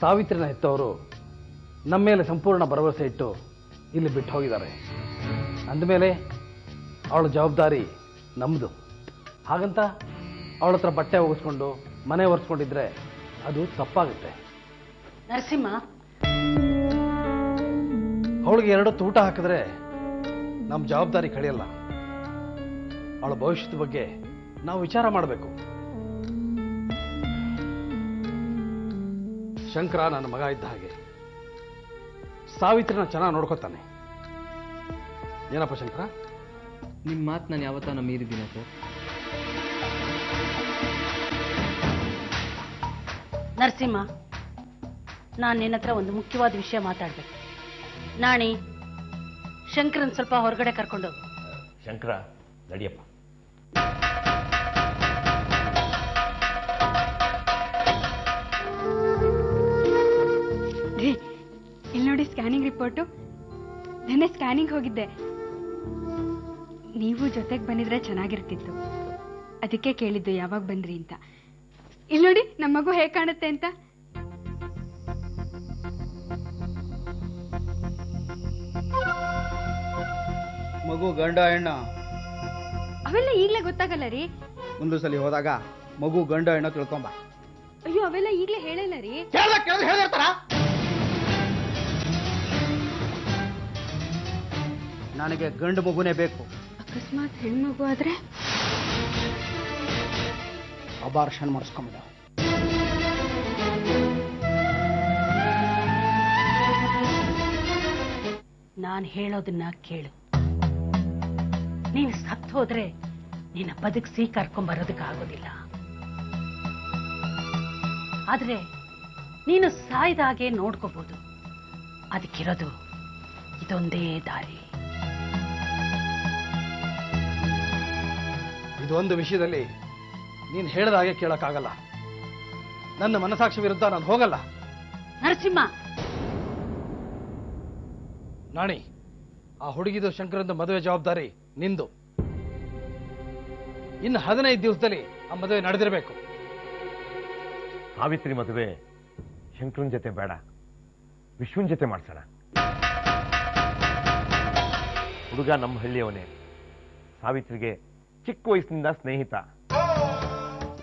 ಸಾವಿತ್ರಿನ ಹೆತ್ತವರು ನಮ್ಮ ಮೇಲೆ ಸಂಪೂರ್ಣ ಭರವಸೆ ಇಟ್ಟು ಇಲ್ಲಿ ಬಿಟ್ಟು ಹೋಗಿದ್ದಾರೆ. ಅಂದಮೇಲೆ ಅವಳ ಜವಾಬ್ದಾರಿ ನಮ್ಮದು. ಹಾಗಂತ ಅವಳ ಹತ್ರ ಬಟ್ಟೆ ಒಗಿಸ್ಕೊಂಡು ಮನೆ ಒರೆಸ್ಕೊಂಡಿದ್ರೆ ಅದು ತಪ್ಪಾಗುತ್ತೆ. ನರಸಿಂಹ, ಅವಳಿಗೆ 2 ಹೊತ್ತು ಊಟ ಹಾಕಿದ್ರೆ ನಮ್ಮ ಜವಾಬ್ದಾರಿ ಕಳೆಯಲ್ಲ. ಅವಳ ಭವಿಷ್ಯದ ಬಗ್ಗೆ ನಾವು ವಿಚಾರ ಮಾಡಬೇಕು. ಶಂಕರ ನನ್ನ ಮಗ ಇದ್ದ ಹಾಗೆ, ಸಾವಿತ್ರಿನ ಚೆನ್ನಾಗಿ ನೋಡ್ಕೊತಾನೆ. ಏನಪ್ಪ ಶಂಕರ? ನಿಮ್ಮ ಮಾತು ನಾನು ಯಾವತ್ತಾನ ಮೀರಿದ್ದೀನ ಸರ್? ನರಸಿಂಹ, ನಾನು ನಿನ್ನ ಹತ್ರ ಒಂದು ಮುಖ್ಯವಾದ ವಿಷಯ ಮಾತಾಡ್ಬೇಕು. ನಾಣಿ, ಶಂಕರನ್ ಸ್ವಲ್ಪ ಹೊರಗಡೆ ಕರ್ಕೊಂಡೋಗು. ಶಂಕರ, ನಡಿಯಪ್ಪ. ಇಲ್ಲಿ ನೋಡಿ ಸ್ಕ್ಯಾನಿಂಗ್ ರಿಪೋರ್ಟು. ನೆನ್ನೆ ಸ್ಕ್ಯಾನಿಂಗ್ ಹೋಗಿದ್ದೆ. ನೀವು ಜೊತೆಗೆ ಬಂದಿದ್ರೆ ಚೆನ್ನಾಗಿರ್ತಿತ್ತು. ಅದಕ್ಕೆ ಕೇಳಿದ್ದು ಯಾವಾಗ ಬಂದ್ರಿ ಅಂತ. ಇಲ್ಲಿ ನೋಡಿ ನಮ್ಮ ಮಗು ಹೇಗೆ ಕಾಣುತ್ತೆ ಅಂತ. ಮಗು ಗಂಡ ಹೆಣ್ಣ ಅವೆಲ್ಲ ಈಗಲೇ ಗೊತ್ತಾಗಲ್ಲ ರೀ. ಒಂದು ಸಲ ಹೋದಾಗ ಮಗು ಗಂಡ ಹೆಣ್ಣ ತಿಳ್ಕೊಂಬ. ಅಯ್ಯೋ, ಅವೆಲ್ಲ ಈಗಲೇ ಹೇಳಲ್ಲ ರೀ. ಹೇಳಿರ್ತಾರ. ನನಗೆ ಗಂಡು ಮಗುನೇ ಬೇಕು. ಅಕಸ್ಮಾತ್ ಹೆಣ್ಮಗು ಆದ್ರೆ ಅಬಾರ್ಷನ್ ಮಾಡಿಸ್ಕೊಂಬಿಡ. ನಾನು ಹೇಳೋದನ್ನ ಕೇಳು. ನೀನು ಸತ್ತು ಹೋದ್ರೆ ನಿನ್ನ ಬದುಕಿಸಿ ಕರ್ಕೊಂಬರೋದಕ್ಕಾಗೋದಿಲ್ಲ. ಆದ್ರೆ ನೀನು ಸಾಯ್ದ ಹಾಗೆ ನೋಡ್ಕೋಬಹುದು. ಅದಕ್ಕಿರೋದು ಇದೊಂದೇ ದಾರಿ. ಇದೊಂದು ವಿಷಯದಲ್ಲಿ ನೀನು ಹೇಳಿದ ಹಾಗೆ ಕೇಳಕ್ಕಾಗಲ್ಲ. ನನ್ನ ಮನಸಾಕ್ಷಿ ವಿರುದ್ಧ ನಾನು ಹೋಗಲ್ಲ. ನರಸಿಂಹ, ನಾಣಿ, ಆ ಹುಡುಗಿದು ಶಂಕರಂದು ಮದುವೆ ಜವಾಬ್ದಾರಿ ನಿಂದು. ಇನ್ನು 15 ದಿವಸದಲ್ಲಿ ಆ ಮದುವೆ ನಡೆದಿರಬೇಕು. ಸಾವಿತ್ರಿ ಮದುವೆ ಶಂಕರನ್ ಜೊತೆ ಬೇಡ, ವಿಶ್ವನ್ ಜೊತೆ ಮಾಡ್ಸೋಣ. ಹುಡುಗ ನಮ್ಮ ಹಳ್ಳಿಯವನೇ. ಸಾವಿತ್ರಿಗೆ ಚಿಕ್ಕ ವಯಸ್ಸಿನಿಂದ ಸ್ನೇಹಿತ.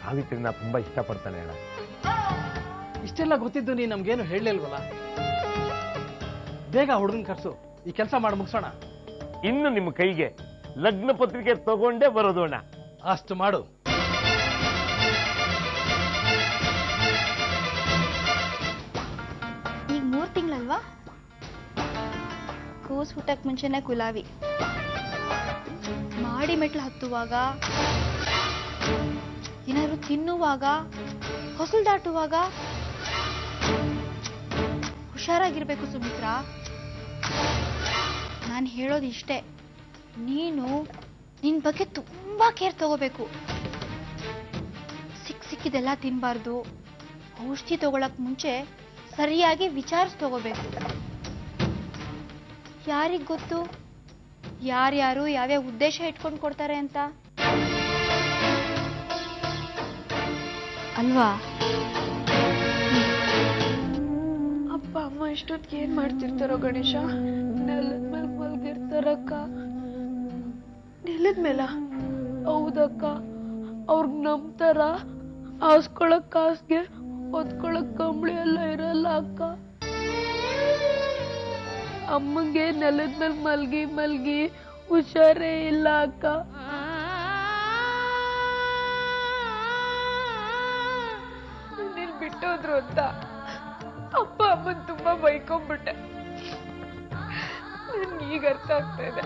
ಸಾವಿತ್ರಿನ ತುಂಬಾ ಇಷ್ಟಪಡ್ತಾನೆ ಅಣ್ಣ. ಇಷ್ಟೆಲ್ಲ ಗೊತ್ತಿದ್ದು ನೀ ನಮ್ಗೇನು ಹೇಳಲಿಲ್ವಲ್ಲ? ಬೇಗ ಹುಡುಗನ್ ಕರ್ಸು, ಈ ಕೆಲಸ ಮಾಡಿ ಮುಗಿಸೋಣ. ಇನ್ನು ನಿಮ್ಮ ಕೈಗೆ ಲಗ್ನ ಪತ್ರಿಕೆ ತಗೊಂಡೇ ಬರೋದು ಅಣ್ಣ. ಅಷ್ಟು ಮಾಡು. ಈಗ 3 ತಿಂಗಳಲ್ವಾ? ಕೂಸ್ ಹುಟ್ಟಕ್ ಮುಂಚೆನೆ ಕುಲಾವಿ. ಮಾಡಿ ಮೆಟ್ಲು ಹತ್ತುವಾಗ, ಏನಾದ್ರು ತಿನ್ನುವಾಗ, ಹೊಸಲು ದಾಟುವಾಗ ಹುಷಾರಾಗಿರ್ಬೇಕು ಸುಮಿತ್ರಾ. ನಾನು ಹೇಳೋದು ಇಷ್ಟೇ, ನೀನು ನಿನ್ ಬಗ್ಗೆ ತುಂಬಾ ಕೇರ್ ತಗೋಬೇಕು. ಸಿಕ್ಕಿದೆಲ್ಲ ತಿನ್ಬಾರ್ದು. ಔಷಧಿ ತಗೊಳಕ್ ಮುಂಚೆ ಸರಿಯಾಗಿ ವಿಚಾರಿಸಿ ತಗೋಬೇಕು. ಯಾರಿಗ್ ಗೊತ್ತು ಯಾರ್ಯಾರು ಯಾವ್ಯಾವ ಉದ್ದೇಶ ಇಟ್ಕೊಂಡು ಕೊಡ್ತಾರೆ ಅಂತ ಅಲ್ವಾ? ಅಪ್ಪ ಅಮ್ಮ ಇಷ್ಟೊತ್ತಿಗೆ ಏನ್ ಮಾಡ್ತಿರ್ತಾರೋ ಗಣೇಶ? ನೆಲದ ಮೇಲೆ ಮಲ್ಗಿರ್ತಾರಕ್ಕ. ನೆಲದ ಮೇಲ? ಹೌದಕ್ಕ. ಅವ್ರಿಗೆ ನಂಬ್ತಾರ. ಹಾಸ್ಕೊಳಕ್ ಹಾಸ್ಗೆ, ಹೊತ್ಕೊಳಕ್ ಕಂಬಳಿ ಎಲ್ಲ ಇರಲ್ಲ ಅಕ್ಕ. ಅಮ್ಮಂಗೆ ನೆಲದ ಮೇಲೆ ಮಲ್ಗಿ ಮಲ್ಗಿ ಹುಷಾರೇ ಇಲ್ಲ ಅಕ್ಕ. ನೀನ್ ಬಿಟ್ಟೋದ್ರು ಅಂತ ಅಪ್ಪ ಅಮ್ಮನ್ ತುಂಬಾ ಬೈಕೊಂಡ್ಬಿಟ್ಟೆ. ನನ್ಗೆ ಈಗ ಅರ್ಥ ಆಗ್ತಾ ಇದೆ,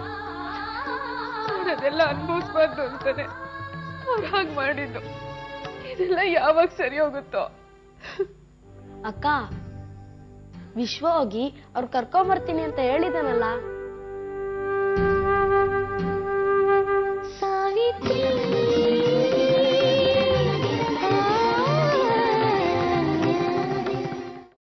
ಅದೆಲ್ಲ ಅನ್ಭವಿಸ್ಬಾರ್ದು ಅಂತಾನೆ ಅವ್ರು ಹಾಗೆ ಮಾಡಿದ್ದು. ಇದೆಲ್ಲ ಯಾವಾಗ ಸರಿ ಹೋಗುತ್ತೋ? ಅಕ್ಕ, ವಿಶ್ವ ಹೋಗಿ ಅವ್ರು ಕರ್ಕೊಂಬರ್ತೀನಿ ಅಂತ ಹೇಳಿದಾನಲ್ಲ,